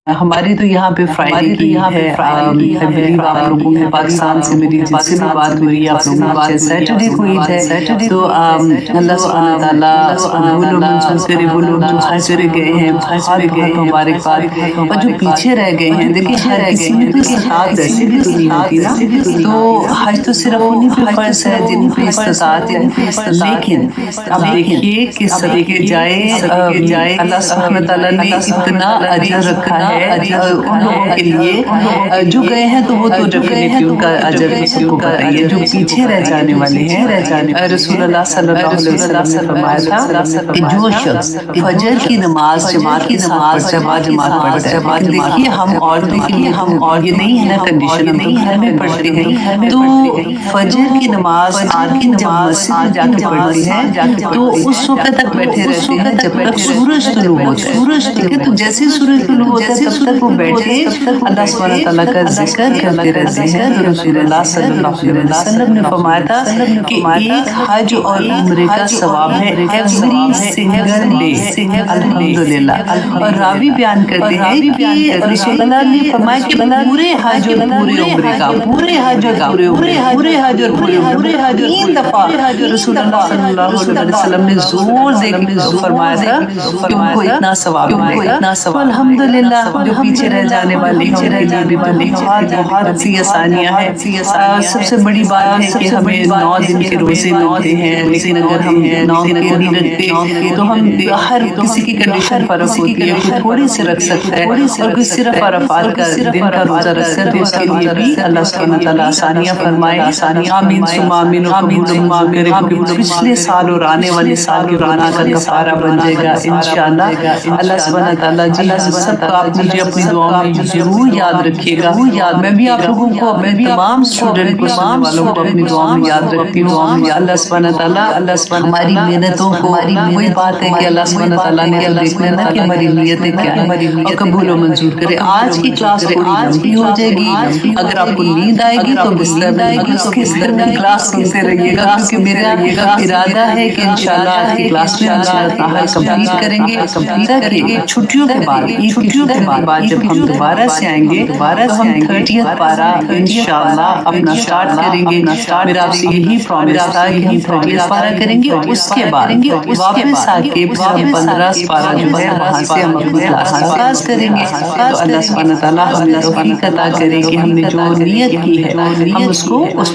ہماری تو یہاں پہ فرائیڈے کی ہے، آپ لوگوں میں پاکستان سے میری جن سے بھی بات ہوئی ہے آپ لوگوں سے سیٹرڈے کو عید ہے، تو اللہ سبحانہ تعالیٰ وہ لوگ منظور کرے، وہ لوگ جو حج پہ گئے ہیں بہت بہت مبارکباد، اور جو پیچھے رہ گئے ہیں دیکھیں ہر کسی میں تو استطاعت ویسے بھی تو نہیں ہوتی نا، تو حج تو صرف انہیں پہ فرض ہے جن پہ استطاعت ہے، لیکن اب دیکھیے کہ صدقے جائے اللہ سبحانہ تعالیٰ نے اتنا اجر رکھا ہے ان لوگوں کے لیے جو گئے ہیں، تو وہ تو ڈیفینیٹلی ان کا اجر سب کو پتہ ہی ہے، جو پیچھے رہ جانے والے ہیں رسول اللہ صلی اللہ علیہ وسلم نے فرمایا تھا کہ جو شخص فجر کی نماز جماعت کے ساتھ پڑھتا ہے، دیکھیے ہم عورتوں کے لیے یہ نہیں ہے نا کنڈیشن، ہم تو گھر میں پڑھتے ہیں، تو فجر کی نماز آدمی جب مسجد میں جا کے پڑھتے ہیں تو اس وقت تک بیٹھے رہتے ہیں جب تک سورج طلوع ہوتا ہے، ٹھیک ہے، تو جیسے ہی سورج طلوع ہوتا ہے تب تک وہ بیٹھے اللہ سبحانہ تعالیٰ کا ذکر کرتے رہتے ہیں، تو رسول اللہ صلی اللہ علیہ وسلم نے فرمایا تھا کہ ایک حج اور عمرے کا ثواب ہے ایوری سنگل ڈے، الحمدللہ، اور راوی بیان کرتے ہیں کہ رسول اللہ نے فرمایا کہ پورے حج اور پورے عمرے کا پورے حج اور پورے عمرے کا 3 دفعہ رسول اللہ صلی اللہ علیہ وسلم نے زور دے کے فرمایا تھا کہ ان کو اتنا ثواب ملے گا، تو الحمدللہ جو پیچھے رہ جانے والے بہت سی آسانیاں ہیں، سب سے بڑی بات ہے کہ ہمیں 9 دن کے روزے ملتے ہیں، لیکن اگر ہم 9 کے نہیں رکھتے تو ہم ہر کسی کی کنڈیشن فرق ہوتی ہے، کوئی تھوڑی سے رکھ سکتا ہے اور کوئی صرف عرفات کا دن کا روزہ رکھتا ہے، تو اس کے لیے بھی اللہ سبحانہ تعالیٰ آسانیاں فرمائے، آمین ثم آمین، اور قبول کرے، کیونکہ پچھلے سال اور آنے والے سال کے گناہ کا کفارہ بن جائے گا انشاءاللہ۔ اللہ سبحانہ تعالیٰ جی ہم سب کو آپ مجھے اپنی دعاؤں میں ضرور یاد رکھیے گا، میں بھی آپ لوگوں کو، میں بھی تمام اسٹوڈنٹ کو، تمام والوں کو اپنی دعاؤں میں یاد رکھتی ہوں۔ اللہ سبحانہ تعالیٰ ہماری محنتوں کو، وہی بات ہے کہ اللہ سبحانہ تعالیٰ نے تو دیکھنا ہے نا کہ ہماری نیتیں کیا ہیں، اور قبول و منظور کرے۔ آج کی کلاس تھوڑی لمبی ہو جائے گی، اگر آپ کو نیند آئے گی تو بستر میں کلاس سنتے رہیے گا، کیونکہ میرا ارادہ ہے کہ انشاءاللہ آج کی کلاس میں ہم سورۃ النحل کمپلیٹ کریں گے، تاکہ چھٹیوں کے بعد جب ہم دوبارہ سے آئیں گے تو ہم 30th پارہ انشاءاللہ اپنا سٹارٹ کریں گے۔ میرا آپ سے یہی پرومس تھا کہ ہم 30th پارہ کریں گے، اس کے بعد واپس آ کے 15 پارہ جو ہے وہاں سے ہم اپنی کلاس آغاز کریں گے، تو اللہ سبحانہ تعالیٰ ہمیں توفیق عطا کرے کہ ہم نے جو نیت کی ہے ہم اس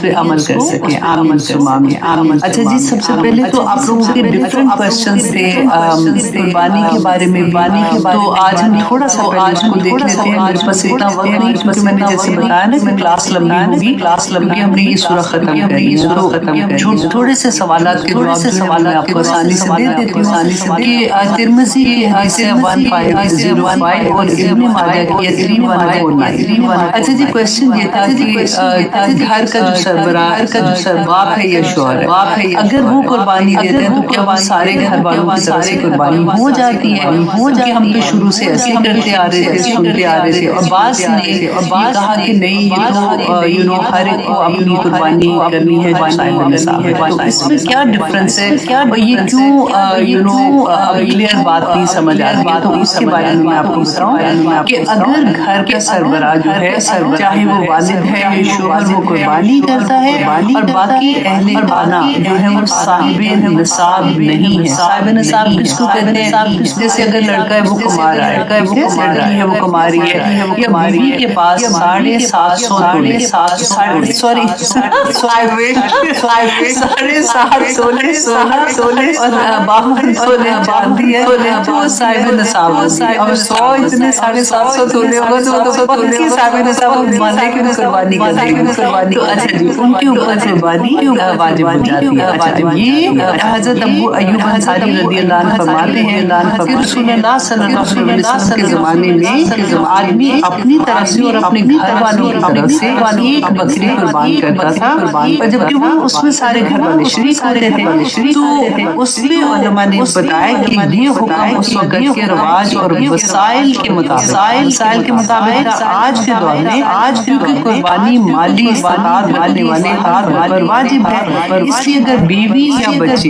پہ عمل کر سکیں، آمین ثم آمین۔ اچھا جی، سب سے پہلے تو آپ لوگوں کے ڈفرینٹ کوسچنز تھے قربانی کے بارے میں، تو آج ہم تھوڑا سا آج کو دیکھ لیتے ہیں، میرے پاس اتنا وقت نہیں کیونکہ میں نے جیسے بتایا نا کہ کلاس لمبی ہوگی، کیونکہ ہم نے یہ سورہ ختم کرنی ہے، تو تھوڑے سے سوالات کے جواب میں آپ کو آسانی سے دے دیتی ہوں کہ ترمذی کی حدیث ہے 1505 اور ابن ماجہ کی 3149۔ اچھا جی، کوسچن یہ تھا کہ گھر کا جو سربراہ باپ ہے یا شوہر ہے، اگر وہ قربانی دیتے ہیں تو کیا وہ سارے گھر والوں کی طرف سے قربانی ہو جاتی ہے؟ کیونکہ ہم تو شروع سے ایسے کرتے آ رہے تھے، سنتے آ رہے تھے، اور بعض نے یہ کہا کہ نہیں، یہ تو ہر ایک کو اپنی قربانی کرنی ہے جو صاحب نصاب ہے، تو اس میں کیا ڈفرنس ہے اور یہ کیوں کلیئر بات نہیں سمجھ آ رہی ہے؟ تو اس کے بارے میں آپ کو بتاؤں کہ اگر گھر کا سربراہ جو ہے، چاہے وہ والد ہے یا شوہر، وہ قربانی کرتا ہے اور باقی اہل خانہ جو ہے وہ صاحب نصاب نہیں ہے۔ صاحب نصاب کس کو کہتے ہیں؟ جیسے اگر لڑکا ہے وہ کمار ہے، لڑکی ہے وہ کماری ہے، یا بیوی کے پاس 750 تولے، سوری 7.5 تولے اور 52 تولے چاندی ہے، تو وہ صاحب نصاب ہوگی۔ اب 100 اتنے 750 تولے ہوگا تو پکی صاحب نصاب ماننے کی قربانی کر دیں گے۔ تو اچھا جی، ان کے اوپر قربانی واجب ہو جاتی ہے۔ اچھا، یہ حضرت ابو ایوب انصاری رضی اللہ عنہ فرماتے ہیں کہ رسول اللہ صلی اللہ علیہ وسلم کے زمانے میں آدمی اپنی طرف سے اور اپنے گھر والوں کی طرف سے ایک بکری قربان کرتا تھا، اور جبکہ وہ اس میں سارے گھر والے شریک ہوتے تھے، تو اس میں علماء نے بتایا کہ یہ حکم اس وقت کے رواج اور وسائل کے مطابق آج کے دور میں کیونکہ قربانی مالی استطاعت رکھنے والے ہاتھ پر واجب ہے، اس لیے اگر بیوی یا بچے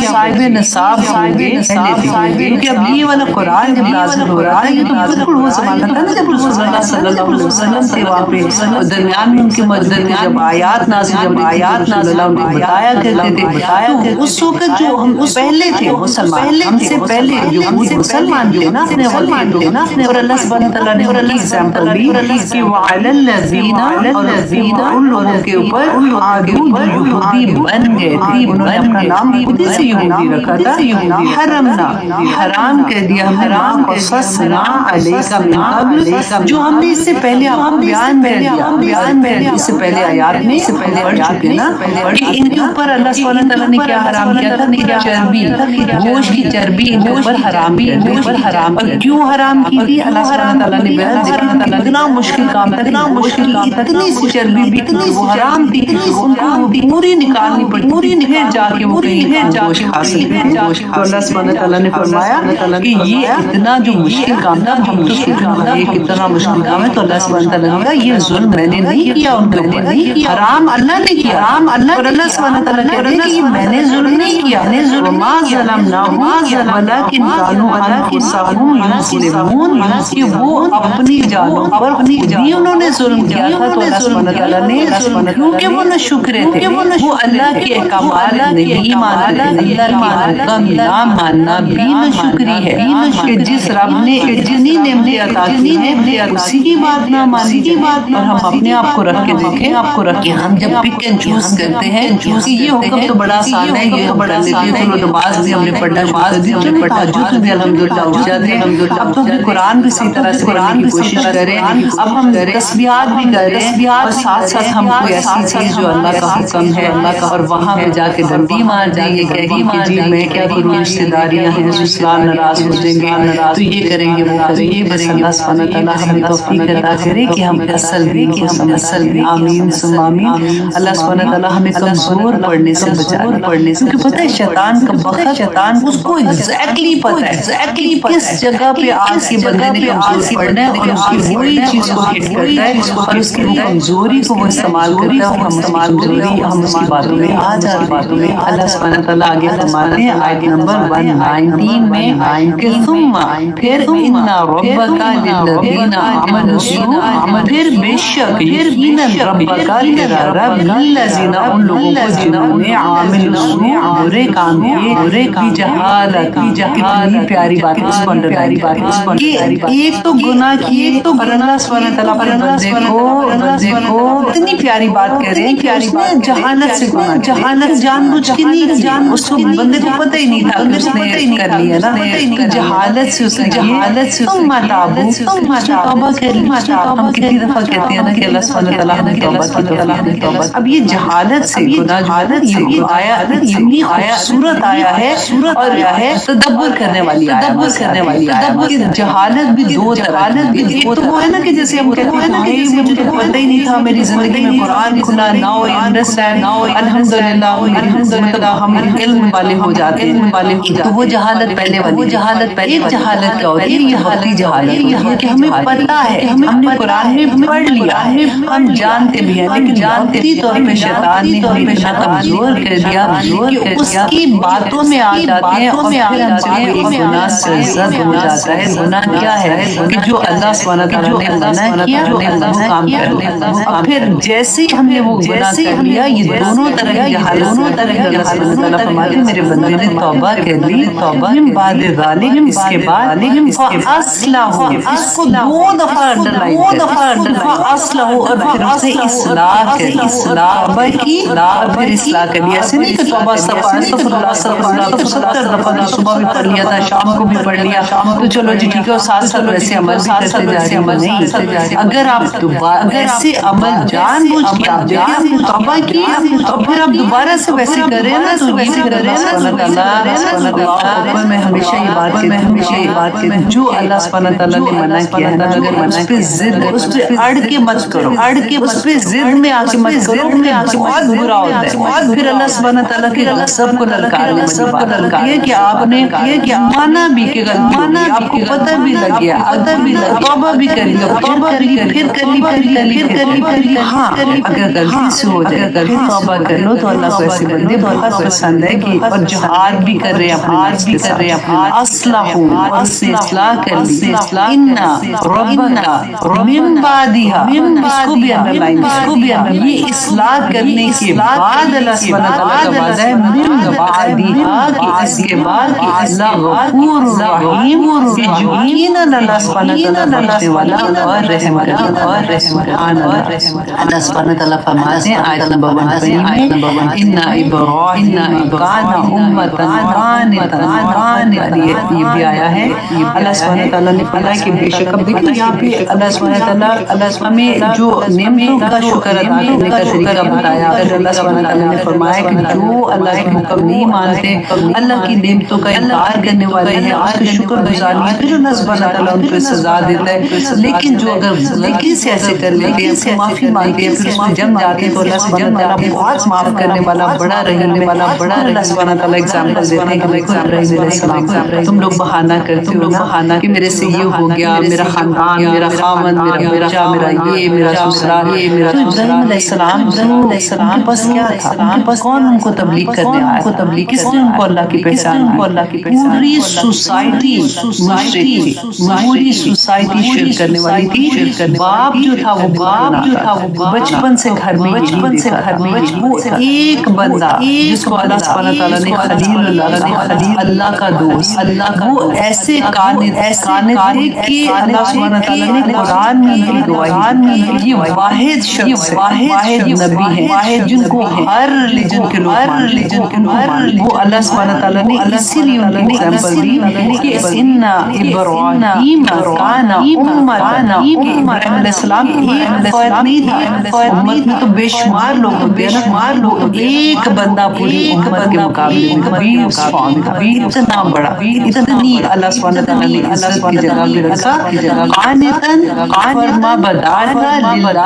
صاحب نصاب ہوں گے، کیونکہ اب یہ والا قرآن جب نازل ہو رہا تھا یہ تو بالکل وہ زمانہ تھا نا جب رسول اللہ صلی اللہ علیہ وسلم تھے وہاں پہ، درمیان میں ان کے مدد جب آیات نازل ان کو بتایا کرتے تھے، تو اس وقت جو ہم پہلے تھے مسلمان، ہم سے پہلے جو مسلمان تھے نا اپنے والد تھے نا، اور اللہ سبحانہ تعالیٰ نے ان کی ایگزامپل دی کہ وَعَلَى الَّذِينَ ان لوگوں کے اوپر عادو جو یہودی بن گئے تھے، انہوں نے اپنا نام خودی سے یہودی رکھا تھا، حرمنا حرام کہہ دیا ہم نے ما قصصنا علیک من قبل، جو ہم نے اس سے پہلے آپ کو بیان کر دیا، اس سے پہلے آیات میں پڑھ چکے نا کہ ان کے اوپر اللہ سبحانہ تعالیٰ نے کیا حرام کیا تھا، چربی، گوشت کی چربی ان کے اوپر حرام کیا، اور کیوں حرام کی تھی اللہ سبحانہ تعالیٰ نے بیان کیا، اتنا مشکل کام تھا، اتنا مشکل کی اتنی سی چربی بھی وہ حرام تھی، ان کو پوری نکالنی پڑتی، پوری پھر جا کے وہ گوشت کھا سکتے تھے۔ تو اللہ سبحانہ تعالیٰ نے فرمایا کہ یہ اتنا جو مشکل کام تھا، ہم تو یہ کتنا مشکل کام ہے، تو اللہ سبحانہ تعالیٰ نے کہا یہ ظلم میں نے نہیں کیا، ان کو حرام اللہ نے کیا، حرام اللہ، اور اللہ سبحانہ تعالیٰ کہتے ہیں کہ میں نے ظلم نہیں کیا، وما ظلمناہم ولکن کانوا انفسہم یظلمون، کہ وہ اپنی جانوں پر بھی انہوں نے ظلم کیا تھا، تو اللہ سبحانہ تعالیٰ نے کیونکہ وہ نہ شکرے تھے، وہ اللہ کے احکامات نہیں مانتے، اللہ کی حکم نہ ماننا بھی نہ شکری ہے، کہ جس رب نے جتنی نعمتیں عطا کی ہیں اسی کی بات نہ مانی جائے، اور ہم اپنے آپ کو رکھ کے دیکھیں، آپ کو رکھ کے ہم جب پک اینڈ چوز کرتے ہیں کہ یہ حکم تو بڑا آسان ہے، یہ بڑا چلو نماز بھی ہم نے پڑھنا شروع دی، ہم نے پڑھا تہجد بھی الحمدللہ اٹھ جاتے ہیں، اب تو ہم قرآن بھی صحیح طرح سے پڑھنے کی کوشش کریں، اب ہم تسبیحات بھی کریں، اور ساتھ ساتھ ہم کوئی ایسی چیز جو اللہ کا حکم ہے اللہ کا، اور وہاں پہ جا کے ڈنڈی مار جائیں گے کہ جی میں کیا کروں، رشتے داریاں ہیں، رشتےدار ناراض ہو جائیں گے تو یہ کریں گے وہ کریں گے، بس اللہ سبحانہ تعالیٰ ہمیں توفیق عطا کرے کہ ہم اصل بھی آمین ثم آمین۔ اللہ سبحانہ تعالیٰ ہمیں کمزور پڑھنے سے بچائے، کیونکہ پتہ ہے شیطان کا بخت، شیطان اس کو ایگزیکٹلی پتہ ہے کہ کس جگہ پہ آج کے بندے نے کمزور پڑھنا ہے، اور اس کی وہی چیز کو ہٹ کرتا ہے، اور اس کی کمزوری کو وہ استعمال کرتا ہے، اور ہم کمزوری ہم اس کی باتوں میں آ جاتے ہیں۔ اللہ سبحانہ تعالیٰ آگے فرماتے ہیں آیت نمبر 119 میں کہ ثم پھر ان ربک للذین عملوا السوء، پھر بے شک یقیناً ربک تیرا رب للذین ان لوگوں کو جنہوں نے عامل السوء برے کام کیے، بجہالت، کتنی پیاری بات ہے، اس کو انڈرلائن کریں کہ ایک تو گناہ کیے، ایک تو اللہ سبحانہ تعالیٰ پر بندے کو اتنی پیاری بات کہہ رہے ہیں کہ اس نے جہالت سے گناہ، جہالت جان بوجھ کے نہیں، اس کو بندے کو پتہ ہی نہیں تھا کہ اس نے کر لیا نا، جہالت سے اس نے ثم تابوا، توبہ کر لی۔ ہم کتنی دفعہ کہتے ہیں نا کہ اللہ سبحانہ تعالیٰ ہمیں توبہ کی توفیق، اب یہ جہالت سے گناہ یہ آیا اتنی خوبصورت آیا ہے، اور یہ ہے تدبر کرنے والی آیا، جہالت بھی دو طرح، ایک تو وہ ہے نا کہ جیسے ہم کہتے ہیں نا کہ مجھے تو پتہ ہی نہیں تھا، میری زندگی میں قرآن کھلا، ناؤ انڈرسٹینڈ، الحمدللہ مطلب ہم علم والے ہو جاتے ہیں، تو وہ جہالت پہلے والی جہالت، ایک جہالت کا ہوتا ہے یہ وقتی جہالت کہ ہمیں پتہ ہے، ہم نے قرآن میں پڑھ لیا ہے، ہم جانتے بھی ہیں، لیکن وقتی طور پہ شیطان نے ہمیں اتنا کمزور کر دیا کہ اس کی باتوں میں آ جاتے ہیں، اور پھر ہم سے ایک گناہ سرزد ہو جاتا ہے۔ گناہ کیا ہے کہ جو اللہ سبحانہ تعالیٰ نے منع کیا وہ کام کر لیا، اور پھر جیسے ہی ہم نے وہ گناہ کر لیا، یہ دونوں طرح جہالت، اللہ سبحانہ تعالیٰ فرماتے ہیں میرے بندے نے توبہ کر لی، من بعد ذالک، اس کے بعد فاصلح، اس کو دو دفعہ انڈرلائن فاصلح، اور پھر اس نے اصلاح کر، توبہ کی اور پھر اصلاح کر لیا، ایسے نہیں کہ توبہ استغفر اللہ 70 دفعہ صبح بھی پڑھ لیا تھا، شام کو بھی پڑھ لیا تو چلو جی ٹھیک ہے، اور ساتھ ساتھ ویسے عمل بھی کرتے جا رہے نہیں، اگر آپ ایسے عمل جان بوجھ کے آپ دیکھیں توبہ کی اور پھر آپ دوبارہ سے ویسے کریں نا، تو یہ پھر اللہ سبحانہ تعالیٰ میں ہمیشہ یہ بات کہ جو اللہ سبحانہ تعالیٰ نے منع کیا ہے، اگر اس پہ ضد، اس پہ اڑ کے مت کرو، اس پہ ضد میں آ کے مت کرو، بہت برا ہوتا ہے، پھر اللہ سبحانہ تعالیٰ کے غضب کو للکارنے یہ کہ آپ نے مانا بھی کہ غلطی، آپ کو پتہ بھی لگ گیا، توبہ بھی کر لیا، پھر کر لی، ہاں اگر غلطی سے ہو جائے، غلطی توبہ کر لو تو اللہ کو ایسے بندے بہت پسند ہے کہ اور جہاد بھی کر رہے ہیں، اصلاح، اور اس نے اصلاح کر لی، سے اصلاح انا ربنا من بعدها اس کو بھی یہ اصلاح کرنے کے بعد اللہ سبحانہ تعالیٰ کا وعدہ ہے من بعدها کہ اس کے بعد کہ اللہ غفور رحیم یقیناً اللہ سبحانہ تعالیٰ بخشنے والا اور رحم کرنے اللہ سبحانہ تعالیٰ فرماتے ہیں آیت نمبر 1 میں اِنَّ إِبْرَاهِيمَ كَانَ أُمَّةً قَانِتًا یہ بھی آیا ہے اللہ سبحانہ تعالیٰ نے فرمایا کہ بے شک اب دیکھیں یہاں پہ اللہ سبحانہ تعالیٰ ہمیں جو نعمتوں کا شکر ادا کرنے کا طریقہ بتایا اللہ سبحانہ تعالیٰ نے فرمایا کہ جو اللہ کے حکم نہیں مانتے اللہ کی نعمتوں کا انکار کرنے والے ہیں اس کے شکر گزار نہیں پھر اللہ سبحانہ تعالیٰ ان کو سزا دیتا ہے لیکن جو اگر غلطی سے ایسے کر لیتے ہیں معافی مانگتے ہیں پھر اس میں جم جاتے ہیں تو اللہ سبحانہ تعالیٰ بہت معاف کرنے والا بڑا رحیم والا بڑا اللہ سبحانہ تعالیٰ ایگزامپل دیتے ہیں کہ دیکھو ابراہیم علیہ السلام تم لوگ بہانہ کرتے ہو بہانہ کہ میرے سے یہ ہو گیا میرا خاندان میرا خاوند میرا بچہ میرا یہ میرا سسرال یہ میرا ابراہیم علیہ السلام کے پاس کیا تھا ان کے پاس کون ان کو تبلیغ کرنے آیا کو تبلیغ کس نے ان کو اللہ کی پہچان پوری سوسائٹی پوری سوسائٹی شرک کرنے والی تھی باپ جو تھا وہ بچپن سے گھر میں وہ ایک بندہ جس کو اللہ سبحانہ تعالیٰ نے خلیل اللہ کا دوست وہ ایسے قانت تھے کہ اللہ سبحانہ تعالیٰ نے قرآن میں یہ گواہی یہ واحد شخص واحد نبی ہے جن کو ہر ریلیجن کے لوگ وہ اللہ سبحانہ تعالیٰ نے اسی لیے ان کی ایگزامپل دی کہ ان ابراہیم کان امۃ ابراہیم علیہ السلام ایک فرد نہیں تھا امت میں تو بے شمار لوگ ہوتے ہیں نا ایک بندہ پوری امت کے مقابلے میں اتنا بڑا اتنی اللہ سبحانہ تعالیٰ نے عزت کی جگہ پہ رکھا قانتاً فرما بردار للہ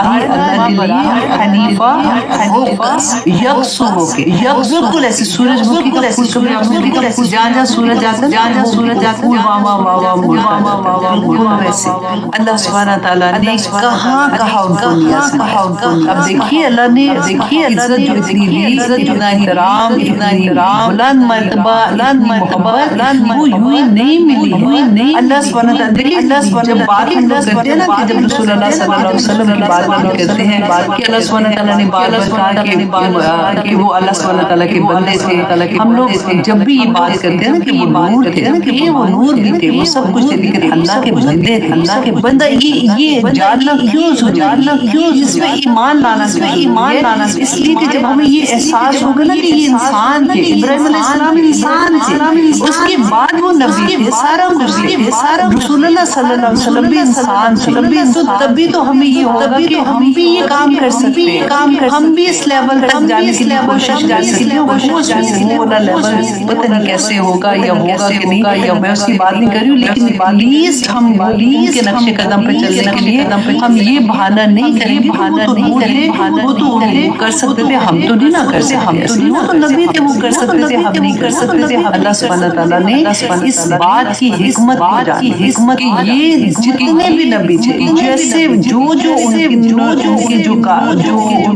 اللہ حنیفہ یکسو ہو کے بالکل ایسے سورج مکھی کا پھول جہاں سورج جاتا ویسے اللہ سبحانہ تعالیٰ نے کہاں ان کو لیا اب دیکھیے اللہ نے عزت جو اتنی دی اتنا احترام بلند مرتبہ محبت وہ یوں ہی نہیں ملی اللہ سبحانہ تعالیٰ جب بات ہم لوگ کرتے ہیں نا کہ جب رسول اللہ صلی اللہ علیہ وسلم کی بات ہم کرتے ہیں کہ اللہ سبحانہ تعالیٰ نے بار کہا کہ وہ اللہ سبحانہ تعالیٰ کے بندے تھے ہم لوگ جب بھی یہ بات کرتے ہیں نا کہ وہ نور تھے وہ نور بھی تھے وہ سب کچھ تھے لیکن اللہ کے بندے تھے اللہ کے بندہ یہ جاننا کیوں اس میں ایمان لانا اس لیے کہ جب ہمیں یہ احساس ہوگا نا کہ یہ انسان تھے ابراہیم علیہ السلام انسان تھے اس کے بعد وہ نبی تھے سارا رسول اللہ صلی اللہ علیہ وسلم بھی انسان تھے تو تبھی تو ہمیں یہ ہوگا کہ ہم بھی یہ کام کر سکتے ہیں ہم بھی اس لیول تک جانے کے لیے کوشش کر سکتے ہیں وہ لیول پتہ نہیں کیسے ہوگا یا ہوگا کہ نہیں یا میں اس کی بات نہیں کر رہی ہوں لیکن لیسٹ ہم ان کے نقش قدم پہ چلنے کے لیے ہم یہ بہانہ نہیں کریں وہ تو کر سکتے تھے ہم تو نہیں نہ کر سکتے وہ تو نبی تھے وہ کر سکتے تھے ہم نہیں کر سکتے تھے اللہ سبحانہ تعالیٰ نے اس بات کی حکمت کہ یہ جتنے بھی نبی تھے جیسے جو ان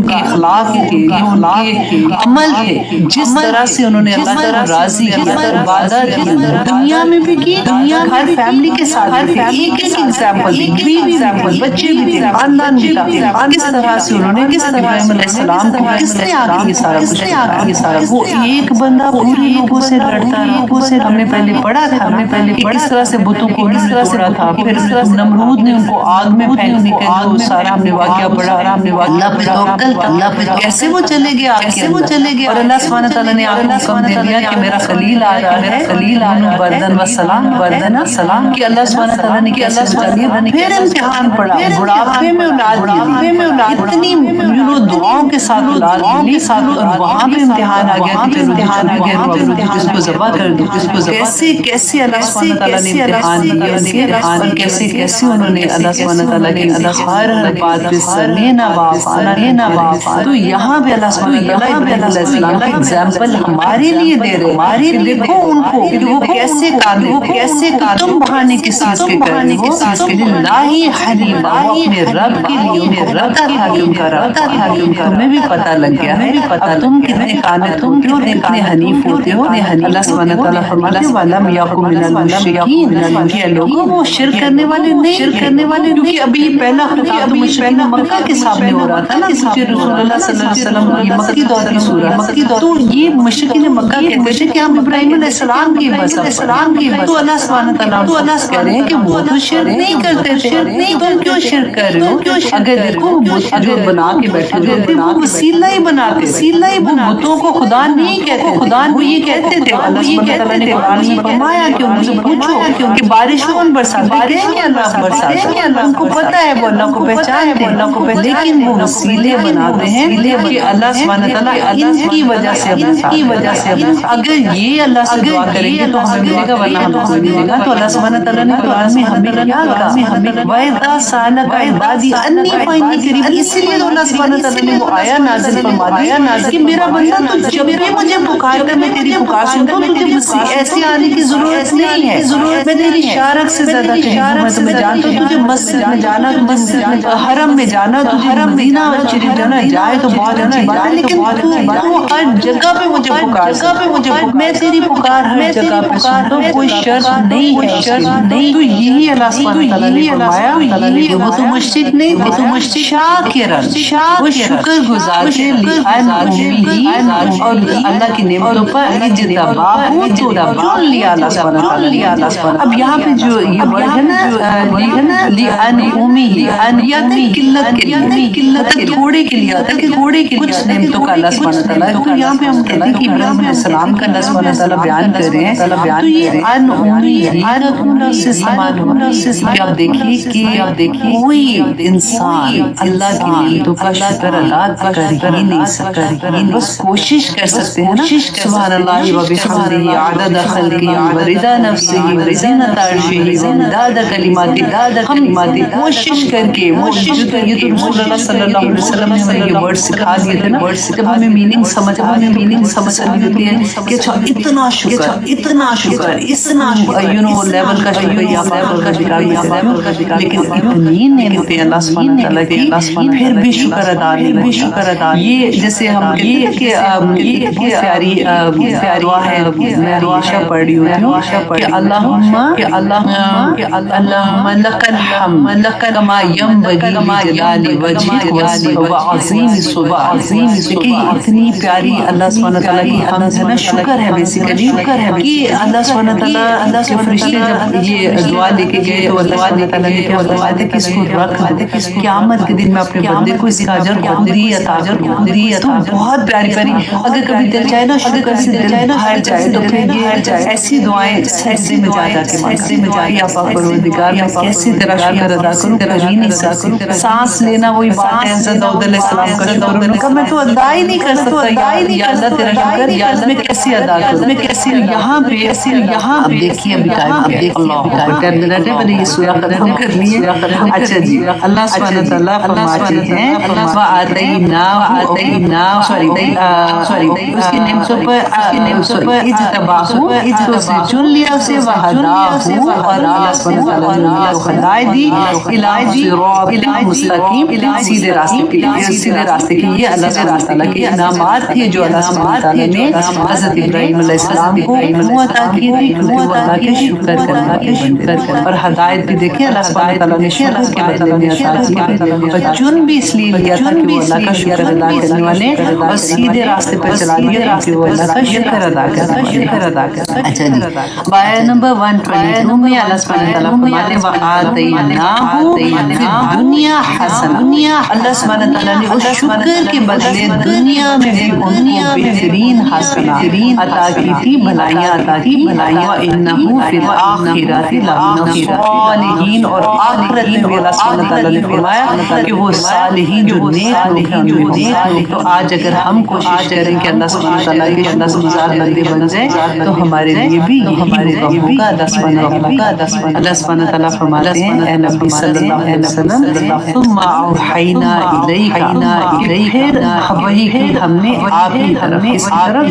کے اخلاق تھے ان کے عمل تھے جس طرح سے انہوں نے اللہ تعالیٰ راضی کیا عبادت کی دنیا میں بھی کی دنیا ہر فیملی کے ساتھ ایک ایگزامپل بچے بھی تھے خاندان بھی تھا کس طرح سے انہوں نے ابراہیم علیہ السلام کو کس نے آگے یہ سارا کچھ وہ ایک بندہ پورے لوگوں سے لڑتا رہا ہم نے پہلے پڑھا تھا کس طرح سے بتوں کو کس طرح سے تھا پھر نمرود نے ان کو آگ میں پھینکنے کا وہ سارا ہم نے واقعہ پڑھا اللہ پہ توکل تھا کیسے وہ چلے گیا اور اللہ سبحانہ تعالیٰ نے آپ کو حکم دے دیا کہ میرا خلیل آ رہا ہے خلیل بردن و سلام کہ اللہ سبحانہ تعالیٰ نے کہ اللہ سبحانہ پھر امتحان پڑا بڑھاپے میں اولاد اتنی دعاؤں کے ساتھ اولاد اور وہاں پہ امتحان آ گیا جس کو ذبح کر دو کیسے اللہ سبحانہ تعالیٰ نے امتحان دیا اور کیسے انہوں نے اللہ سبحانہ تعالیٰ کی ہر بات پہ لینا باپ تو یہاں پہ اللہ سبحانہ تعالیٰ ابراہیم علیہ السلام کا ایگزامپل ہمارے لیے دے رہے دیکھو ان کو کہ وہ کیسے تم بہانے کس چیز کے کرنے وہ لاہی حنیفہ اپنے رب کے لیے ان کو پتا تھا کہ ان کا رب تمہیں بھی پتا لگ گیا ہے اب تم کتنے قانت ہوتے ہو کتنے حنیف ہوتے ہو اللہ سبحانہ تعالیٰ فرماتے ہیں وَلَمْ يَكُن مِنَ الْمُشْرِكِينَ کہ لوگوں وہ شرک کرنے والے نہیں، کیونکہ ابھی پہلا خطاب تو مشرکین مکہ کے سامنے ہو رہا تھا نا، کیونکہ رسول اللہ صلی اللہ علیہ وسلم یہ مکی دور کی سورہ، تو یہ مشرکین مکہ کہتے تھے کہ ہم ابراہیم علیہ السلام کی بس تو اللہ سبحانہ تعالیٰ کہہ رہے ہیں کہ وہ تو شرک نہیں کرتے تھے، تم کیوں شرک کر رہے ہو؟ اگر دیکھو جو بنا کے بیٹھے ہوتے وہ وسیلہ ہی بناتے، بتوں کو خدا نہیں کہتے، خدا کو یہ کہتے تھے۔ اللہ سبحانہ تعالیٰ نے قرآن میں فرمایا کہ ان سے پوچھو کہ بارش کون برساتا ہے؟ کہ اللہ برساتا ہے، ان کو پتہ ہے وہ اللہ کو پہچانتے ہیں، لیکن وہ وسیلے بناتے ہیں کہ اللہ سبحانہ تعالیٰ ان کی وجہ سے اگر یہ اللہ سے دعا کریں گے تو ہمیں ملے گا، ورنہ ہم کو ملے گا۔ تو اللہ سبحانہ تعالیٰ نے قرآن میں ہمیں کیا کہا؟ وَإِذَا سَأَلَكَ عِبَادِي عَنِّي فَإِنِّي قَرِيبٌ، اسی لیے تو اللہ سبحانہ تعالیٰ نے وہ آیا نازل فرما دیا کہ میرا بندہ تو جب بھی مجھے پکار کر میں تیری پکار سنتا ہوں، تجھے ایسے آنے کی ضرورت نہیں ہے، میں تیری شارک سے زیادہ میں تمہیں جانتا ہوں، تجھے مسجد میں جانا، حرم میں جانا، تجھے مدینہ شریف جانا جائے تو بہت اچھی بات ہے، لیکن تو ہر جگہ پہ مجھے پکار، میں تیری پکار ہر جگہ پہ سنتا ہوں، کوئی شرط نہیں ہے۔ تو یہی اللہ سبحانہ تعالیٰ نے فرمایا کہ وہ تو مشرک نہیں، وہ تو مشرک شاکرن، وہ شکر گزار تھے اور اللہ کی نعمتوں پر اجتباہ تو چن لیا اللہ سبحانہ تعالیٰ۔ اب یہاں پہ جو یہ ورڈ ہے نا لِأَنْعُمِهِ، قلت کے لیے، تھوڑے کے لیے آتا ہے، کہ تھوڑے کے کچھ نعمتوں کا اللہ سبحانہ تعالیٰ ہے۔ تو یہاں پہ ہم کہتے ہیں کہ ابراہیم علیہ السلام کا اللہ سبحانہ تعالیٰ بیان کر رہے ہیں، تو یہ انعُمِهِ سے سمان ہونا کہ آپ دیکھیے کوئی انسان اللہ کی نعمتوں کا شکر ادا کر ہی نہیں سکتا، بس کوشش کر سکتے ہیں نا، سبحان اللہ و بحمدہ عدد خلقہ ورضا نفسہ وزینۃ عرشہ ومداد کلماتہ، ہم کوشش کر کے یہ تو رسول اللہ صلی اللہ علیہ وسلم نے ہمیں یہ ورڈ سکھا دیے تھے نا، جب ہمیں میننگ سمجھ ہوتی ہے کہ اچھا اتنا شکر لیول کا شکر یا لیول کا دکھا، لیکن اتنی نعمتیں اللہ سبحانہ تعالیٰ کی پھر بھی شکر ادا نہیں۔ یہ جیسے ہم کہ پیاری دعا ہے، میں ہمیشہ پڑھ رہی ہوں کہ اللہم لک الحمد کما ینبغی لجلال وجہک وعظیم سلطانک۔ کہ اتنی پیاری اللہ سبحانہ تعالیٰ کی حمد ہے نا، شکر ہے بیسیکلی کہ اللہ سبحانہ تعالیٰ کے فرشتے جب یہ دعا لے کے گئے تو اللہ سبحانہ تعالیٰ نے کیا فرمایا تھا کہ اس کو رکھ دو، قیامت کے دن میں اپنے بندے کو اس کا اجر خود ہی عطا کروں۔ تو بہت پیاری اگر کبھی دل چاہے نا شکر سے دل بھر جائے تو پھر یہ ایسی دعائیں سجدے میں جا کے مانگا، یا پروردگار میں کیسے تیرا شکر ادا کروں، کر ہی نہیں سکتا۔ سانس لینا وہی بات ہے حضرت داؤد علیہ السلام کا شکر، میں تو ادا ہی نہیں کر سکتا، یا اللہ تیرا شکر یا اللہ میں کیسے ادا کروں، میں کیسے یہاں پہ اب دیکھیے ابھی ٹائم منٹ ہے، میں نے یہ سورہ ختم کر لی ہے۔ اچھا جی، اللہ سبحانہ تعالیٰ فرماتے ہیں اس کی نعمتوں پر اجتباہ چن لیا اسے، وہداہ اور اللہ سبحانہ تعالیٰ نے اللہ کو ہدایت دی صراط مستقیم، سیدھے راستے کے لیے اللہ سبحانہ تعالیٰ کے انعامات تھے جو اللہ سبحانہ تعالیٰ نے حضرت ابراہیم علیہ السلام کو عطا کی تھی، کیونکہ وہ اللہ کے شکر کرنا اور ہدایت بھی دیکھیں اللہ سبحانہ تعالیٰ نے شکر کے بدلے میں عطا کی، اور چن بھی اس لیے لیا تھا کہ وہ اللہ کا شکر ادا کرنے والے اور سیدھے راستے پر چلا دیا کہ وہ اللہ کا شکر ادا کرنا۔ اچھا جی، آیت نمبر 122 میں اللہ سبحانہ تعالیٰ فرماتے ہیں وَآتَيْنَاهُ فِي الدُّنْيَا حَسَنَةً، اللہ سبحانہ تعالیٰ نے اس شکر کے بدلے دنیا میں بھی ان کو بہترین حسنات عطا کی تھی، بھلائیاں عطا کی، وَإِنَّهُ فِي الْآخِرَةِ لَمِنَ الصَّالِحِينَ، اور آخرت میں بھی اللہ سبحانہ تعالیٰ نے فرمایا کہ وہ صالحین جو نیک لوگ ہیں۔ تو آج اگر ہم کوشش کریں کہ اللہ سبحانہ تعالیٰ کے شکر گزار بندے بن جائیں تو ہمارے لیے بھی یہی ہوگا۔ اللہ سبحانہ تعالیٰ فرماتے ہیں اے نبی صلی اللہ علیہ وسلم ثم اوحینا الیک، پھر وحی کی ہم نے آپ کی طرف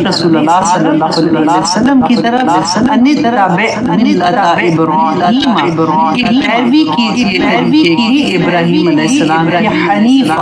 رسول اللہ صلی اللہ علیہ وسلم کی طرف ان تتبع ملت ابراہیم، پیروی کیجیے ابراہیم علیہ السلام کی حنیفہ